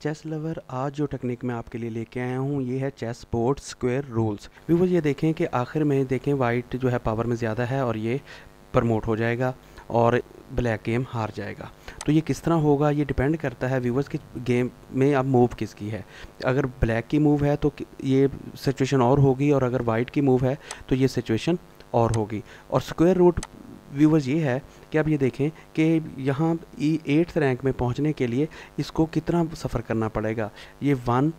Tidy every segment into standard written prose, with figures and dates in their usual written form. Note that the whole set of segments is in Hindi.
चेस लवर, आज जो टेक्निक मैं आपके लिए लेके आया हूँ ये है chess board square rules. Viewers ये देखें कि आखिर में देखें वाइट जो है पावर में ज़्यादा है और ये प्रमोट हो जाएगा और ब्लैक गेम हार जाएगा। तो ये किस तरह होगा, ये डिपेंड करता है व्यूअर्स कि गेम में अब मूव किसकी है। अगर ब्लैक की मूव है तो ये सिचुएशन और होगी, और अगर वाइट की मूव है तो ये सिचुएशन और होगी। और स्क्वायर रूट व्यूवर्स ये है कि आप ये देखें कि यहाँ एट्थ रैंक में पहुँचने के लिए इसको कितना सफ़र करना पड़ेगा। ये 1,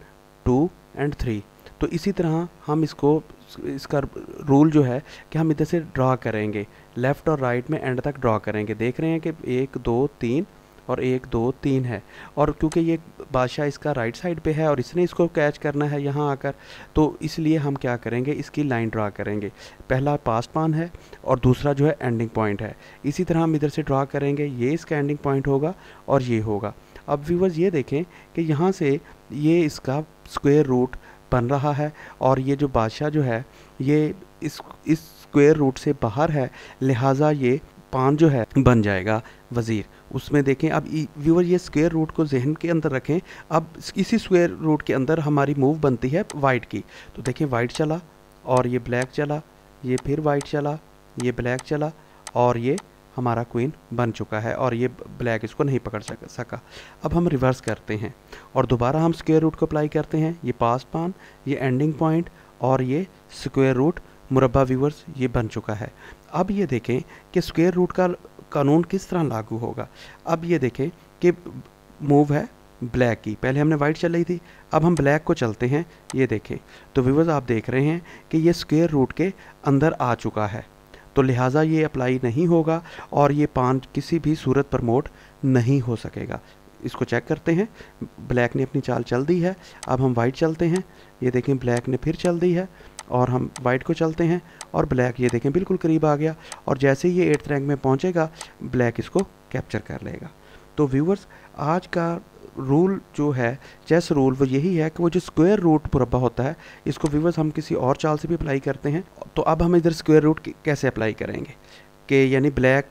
2 एंड 3। तो इसी तरह हम इसका रूल जो है कि हम इधर से ड्रा करेंगे, लेफ़्ट और राइट में एंड तक ड्रा करेंगे। देख रहे हैं कि 1, 2, 3 और 1, 2, 3 है। और क्योंकि ये बादशाह इसका राइट साइड पे है और इसने इसको कैच करना है यहाँ आकर, तो इसलिए हम क्या करेंगे, इसकी लाइन ड्रा करेंगे। पहला पास्ट पान है और दूसरा जो है एंडिंग पॉइंट है। इसी तरह हम इधर से ड्रा करेंगे, ये इसका एंडिंग पॉइंट होगा और ये होगा। अब व्यूवर्स ये देखें कि यहाँ से ये इसका स्क्वायर रूट बन रहा है और ये जो बादशाह जो है ये इस स्क्वायर रूट से बाहर है, लिहाजा ये पान जो है बन जाएगा वज़ीर। उसमें देखें, अब व्यूअर ये स्क्वायर रूट को जहन के अंदर रखें। अब इसी स्क्वायर रूट के अंदर हमारी मूव बनती है वाइट की। तो देखें वाइट चला और ये ब्लैक चला, ये फिर वाइट चला, ये ब्लैक चला और ये हमारा क्वीन बन चुका है और ये ब्लैक इसको नहीं पकड़ सका। अब हम रिवर्स करते हैं और दोबारा हम स्क्वायर रूट को अप्लाई करते हैं। ये पास्ट पान, ये एंडिंग पॉइंट और ये स्क्वायर रूट मुरब्बा व्यूअर्स ये बन चुका है। अब ये देखें कि स्क्वायर रूट का कानून किस तरह लागू होगा। अब ये देखें कि मूव है ब्लैक की, पहले हमने वाइट चल रही थी, अब हम ब्लैक को चलते हैं। ये देखें तो व्यूअर्स आप देख रहे हैं कि ये स्क्वायर रूट के अंदर आ चुका है, तो लिहाजा ये अप्लाई नहीं होगा और ये पान किसी भी सूरत प्रमोट नहीं हो सकेगा। इसको चेक करते हैं, ब्लैक ने अपनी चाल चल दी है। अब हम वाइट चलते हैं, ये देखें ब्लैक ने फिर चल दी है और हम वाइट को चलते हैं और ब्लैक ये देखें बिल्कुल करीब आ गया और जैसे ही ये 8th रैंक में पहुंचेगा ब्लैक इसको कैप्चर कर लेगा। तो व्यूअर्स आज का रूल जो है चेस रूल वो यही है कि वो जो स्क्वायर रूट मुरब्बा होता है इसको व्यूअर्स हम किसी और चाल से भी अप्लाई करते हैं। तो अब हम इधर स्क्वायर रूट कैसे अप्लाई करेंगे कि यानी ब्लैक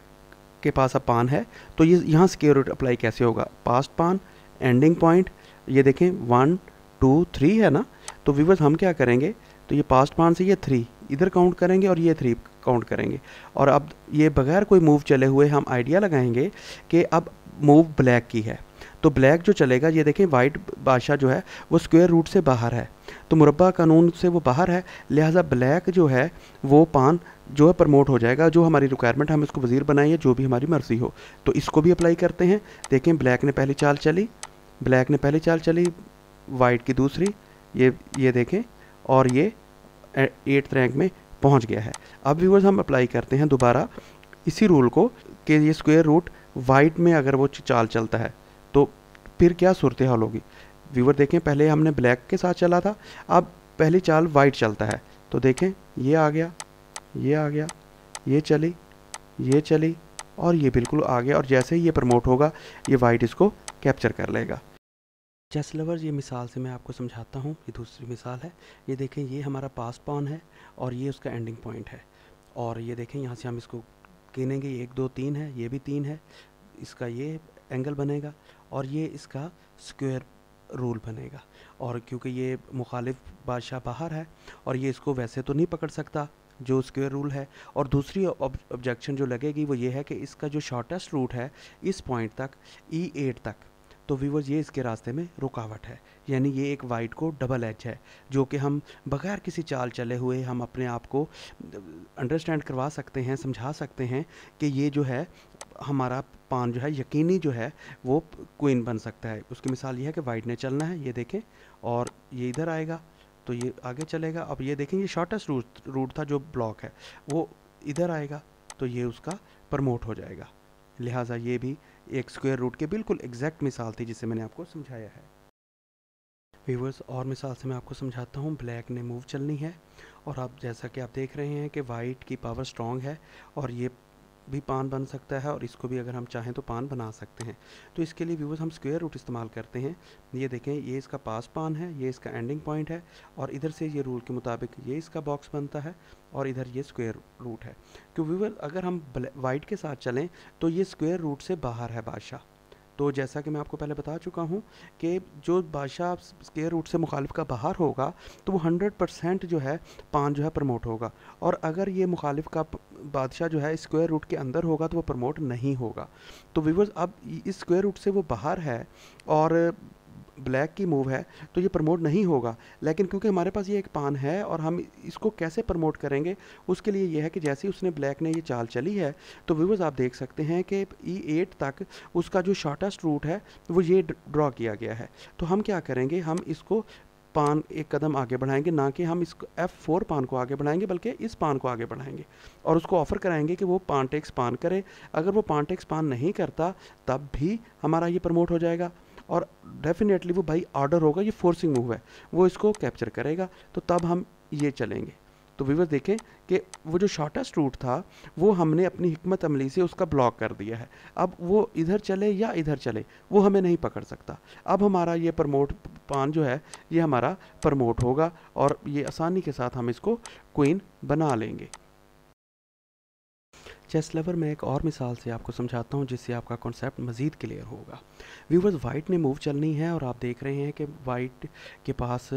के पास अब पान है तो ये यहाँ स्क्वायर रूट अप्लाई कैसे होगा। पास्ट पान, एंडिंग पॉइंट, ये देखें 1, 2, 3 है ना। तो व्यूअर्स हम क्या करेंगे, तो ये पास्ट पान से ये 3 इधर काउंट करेंगे और ये 3 काउंट करेंगे और अब ये बगैर कोई मूव चले हुए हम आइडिया लगाएंगे कि अब मूव ब्लैक की है। तो ब्लैक जो चलेगा, ये देखें वाइट बादशाह जो है वो स्क्वायर रूट से बाहर है, तो मुरब्बा कानून से वो बाहर है, लिहाजा ब्लैक जो है वो पान जो है प्रमोट हो जाएगा। जो हमारी रिक्वायरमेंट हम इसको वज़ीर बनाइए, जो भी हमारी मर्ज़ी हो। तो इसको भी अप्लाई करते हैं। देखें ब्लैक ने पहली चाल चली, ब्लैक ने पहली चाल चली, वाइट की दूसरी, ये देखें और ये 8th रैंक में पहुंच गया है। अब व्यूअर्स हम अप्लाई करते हैं दोबारा इसी रूल को कि ये स्क्वायर रूट वाइट में अगर वो चाल चलता है तो फिर क्या सूरत हाल होगी। व्यूअर देखें पहले हमने ब्लैक के साथ चला था, अब पहली चाल वाइट चलता है। तो देखें ये आ गया, ये आ गया, ये चली और ये बिल्कुल आ गया और जैसे ही ये प्रमोट होगा ये वाइट इसको कैप्चर कर लेगा। चेस लवर्स, ये मिसाल से मैं आपको समझाता हूँ। ये दूसरी मिसाल है। ये देखें ये हमारा पास्ट पान है और ये उसका एंडिंग पॉइंट है और ये देखें यहाँ से हम इसको गिनेंगे, 1, 2, 3 है, ये भी 3 है, इसका ये एंगल बनेगा और ये इसका स्क्वायर रूल बनेगा। और क्योंकि ये मुखालिफ बादशाह बाहर है और ये इसको वैसे तो नहीं पकड़ सकता जो स्क्वायर रूल है। और दूसरी ऑब्जेक्शन जो लगेगी वो ये है कि इसका जो शॉर्टेस्ट रूट है इस पॉइंट तक, E8 तक, तो व्यूअर्स ये इसके रास्ते में रुकावट है। यानी ये एक वाइट को डबल एज है जो कि हम बगैर किसी चाल चले हुए हम अपने आप को अंडरस्टैंड करवा सकते हैं, समझा सकते हैं कि ये जो है हमारा पान जो है यकीनी जो है वो क्वीन बन सकता है। उसकी मिसाल ये है कि वाइट ने चलना है, ये देखें, और ये इधर आएगा तो ये आगे चलेगा। अब ये देखें ये शॉर्टेस्ट रूट था जो ब्लॉक है, वो इधर आएगा तो ये उसका प्रमोट हो जाएगा। लिहाजा ये भी एक स्क्वायर रूट के बिल्कुल एग्जैक्ट मिसाल थी जिसे मैंने आपको समझाया है। व्यूवर्स और मिसाल से मैं आपको समझाता हूँ। ब्लैक ने मूव चलनी है और आप जैसा कि आप देख रहे हैं कि वाइट की पावर स्ट्रॉन्ग है और ये भी पान बन सकता है और इसको भी अगर हम चाहें तो पान बना सकते हैं। तो इसके लिए व्यूवर्स हम स्क्वायर रूट इस्तेमाल करते हैं। ये देखें ये इसका पास पान है, ये इसका एंडिंग पॉइंट है और इधर से ये रूल के मुताबिक ये इसका बॉक्स बनता है और इधर ये स्क्वायर रूट है। क्यों व्यूवर, अगर हम वाइट के साथ चलें तो ये स्क्वायर रूट से बाहर है बादशाह, तो जैसा कि मैं आपको पहले बता चुका हूँ कि जो बादशाह स्क्वायर रूट से मुखालिफ का बाहर होगा तो वो 100% जो है पान जो है प्रमोट होगा, और अगर ये मुखालिफ का बादशाह जो है स्क्वायर रूट के अंदर होगा तो वो प्रमोट नहीं होगा। तो व्यूअर्स अब इस स्क्वायर रूट से वो बाहर है और ब्लैक की मूव है तो ये प्रमोट नहीं होगा, लेकिन क्योंकि हमारे पास ये एक पान है और हम इसको कैसे प्रमोट करेंगे, उसके लिए ये है कि जैसे ही उसने ब्लैक ने ये चाल चली है तो व्यूअर्स आप देख सकते हैं कि E8 तक उसका जो शॉर्टेस्ट रूट है वो ये ड्रॉ किया गया है। तो हम क्या करेंगे, हम इसको पान एक कदम आगे बढ़ाएंगे, ना कि हम इसको F4 पान को आगे बढ़ाएंगे बल्कि इस पान को आगे बढ़ाएंगे और उसको ऑफ़र कराएंगे कि वो पान टेक्स पान करे। अगर वो पान टेक्स पान नहीं करता तब भी हमारा ये प्रमोट हो जाएगा और डेफिनेटली वो भाई ऑर्डर होगा, ये फोर्सिंग मूव है, वो इसको कैप्चर करेगा, तो तब हम ये चलेंगे। तो व्यूअर्स देखें कि वो जो शॉर्टेस्ट रूट था वो हमने अपनी हिकमत अमली से उसका ब्लॉक कर दिया है। अब वो इधर चले या इधर चले वो हमें नहीं पकड़ सकता। अब हमारा ये प्रमोट पान जो है ये हमारा प्रमोट होगा और ये आसानी के साथ हम इसको क्वीन बना लेंगे। चेस लवर में एक और मिसाल से आपको समझाता हूँ जिससे आपका कॉन्सेप्ट मज़ीद क्लियर होगा। व्यूवर्स वाइट ने मूव चलनी है और आप देख रहे हैं कि वाइट के पास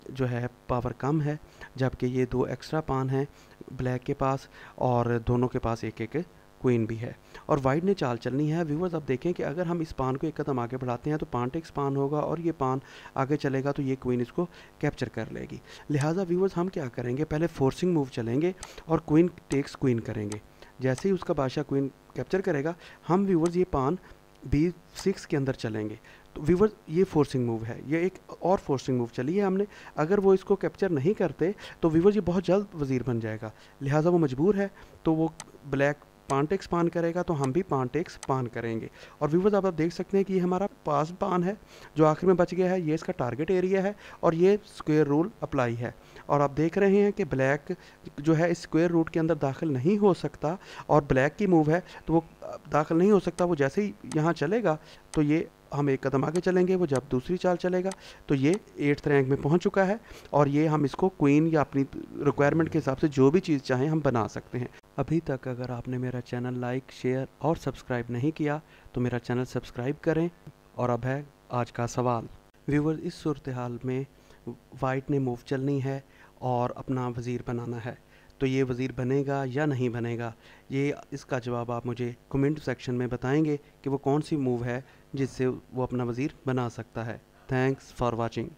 जो है पावर कम है, जबकि ये 2 एक्स्ट्रा पान हैं ब्लैक के पास और दोनों के पास एक एक क्वीन भी है और वाइट ने चाल चलनी है। व्यूवर्स अब देखें कि अगर हम इस पान को एक कदम आगे बढ़ाते हैं तो पान टेक्स पान होगा और ये पान आगे चलेगा तो ये क्वीन इसको कैप्चर कर लेगी। लिहाजा व्यूवर्स हम क्या करेंगे, पहले फोर्सिंग मूव चलेंगे और क्वीन टेक्स क्वीन करेंगे। जैसे ही उसका बादशाह क्वीन कैप्चर करेगा हम व्यूवर्स ये पान B6 के अंदर चलेंगे। तो व्यूवर्स ये फोर्सिंग मूव है, ये एक और फोर्सिंग मूव चली है हमने। अगर वो इसको कैप्चर नहीं करते तो व्यूवर्स ये बहुत जल्द वज़ीर बन जाएगा, लिहाजा वो मजबूर है तो वो ब्लैक पान टेक्स पान करेगा तो हम भी पान टेक्स पान करेंगे। और व्यूवर्स अब आप देख सकते हैं कि ये हमारा पास पान है जो आखिर में बच गया है, ये इसका टारगेट एरिया है और ये स्क्वायर रूल अप्लाई है। और आप देख रहे हैं कि ब्लैक जो है इस स्क्वायर रूट के अंदर दाखिल नहीं हो सकता और ब्लैक की मूव है तो वो दाखिल नहीं हो सकता। वो जैसे ही यहाँ चलेगा तो ये हम एक कदम आगे चलेंगे, वो जब दूसरी चाल चलेगा तो ये 8th रैंक में पहुंच चुका है और ये हम इसको क्वीन या अपनी रिक्वायरमेंट के हिसाब से जो भी चीज़ चाहें हम बना सकते हैं। अभी तक अगर आपने मेरा चैनल लाइक शेयर और सब्सक्राइब नहीं किया तो मेरा चैनल सब्सक्राइब करें। और अब है आज का सवाल। व्यूअर इस सूरत हाल में वाइट ने मूव चलनी है और अपना वज़ीर बनाना है, तो ये वज़ीर बनेगा या नहीं बनेगा, ये इसका जवाब आप मुझे कमेंट सेक्शन में बताएंगे कि वो कौन सी मूव है जिससे वो अपना वज़ीर बना सकता है। Thanks for watching.